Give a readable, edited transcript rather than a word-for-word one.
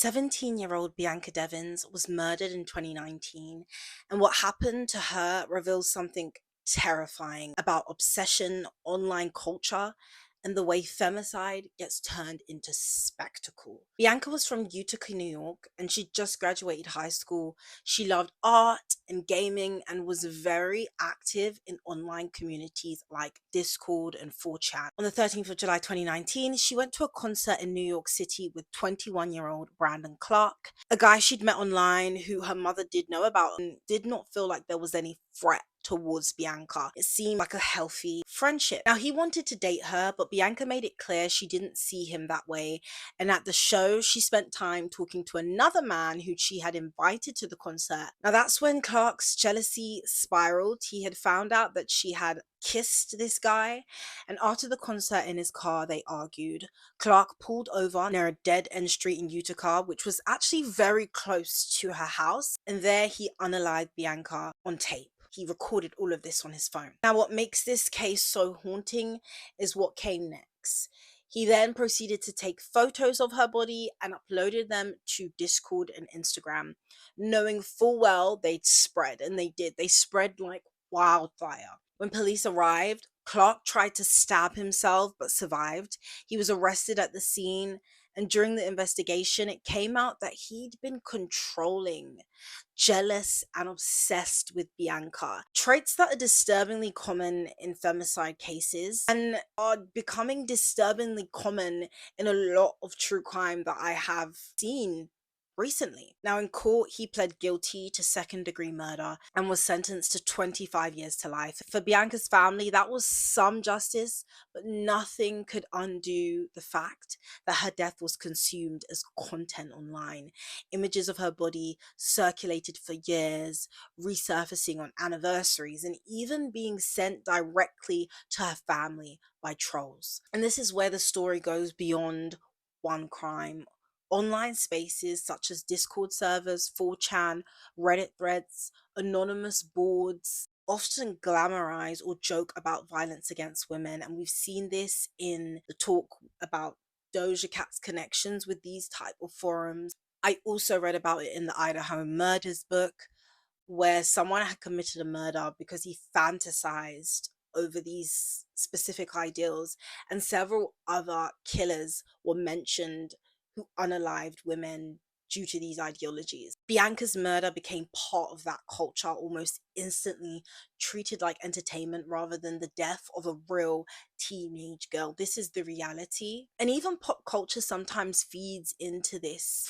17-year-old Bianca Devins was murdered in 2019, and what happened to her reveals something terrifying about obsession, online culture, and the way femicide gets turned into spectacle. Bianca was from Utica, New York, and she just graduated high school. She loved art and gaming and was very active in online communities like Discord and 4chan. On the 13th of July 2019, she went to a concert in New York City with 21-year-old Brandon Clark, a guy she'd met online who her mother did know about and did not feel like there was any threat towards Bianca. It seemed like a healthy friendship. Now, he wanted to date her, but Bianca made it clear she didn't see him that way. And at the show, she spent time talking to another man who she had invited to the concert. Now, that's when Clark's jealousy spiraled. He had found out that she had kissed this guy, and after the concert in his car, they argued. Clark pulled over near a dead end street in Utica, which was actually very close to her house, and there he unalived Bianca on tape. He recorded all of this on his phone. Now, what makes this case so haunting is what came next. He then proceeded to take photos of her body and uploaded them to Discord and Instagram, knowing full well they'd spread, and they did. They spread like wildfire. When police arrived, Clark tried to stab himself but survived. He was arrested at the scene, and during the investigation, it came out that he'd been controlling, jealous, and obsessed with Bianca. Traits that are disturbingly common in femicide cases and are becoming disturbingly common in a lot of true crime that I have seen recently. Now, in court, he pled guilty to second-degree murder and was sentenced to 25 years to life. For Bianca's family, that was some justice, but nothing could undo the fact that her death was consumed as content online. Images of her body circulated for years, resurfacing on anniversaries, and even being sent directly to her family by trolls. And this is where the story goes beyond one crime. Online spaces such as Discord servers, 4chan, Reddit threads, anonymous boards often glamorize or joke about violence against women. And we've seen this in the talk about Doja Cat's connections with these type of forums. I also read about it in the Idaho Murders book, where someone had committed a murder because he fantasized over these specific ideals, and several other killers were mentioned who unalived women due to these ideologies. Bianca's murder became part of that culture almost instantly, treated like entertainment rather than the death of a real teenage girl. This is the reality. And even pop culture sometimes feeds into this.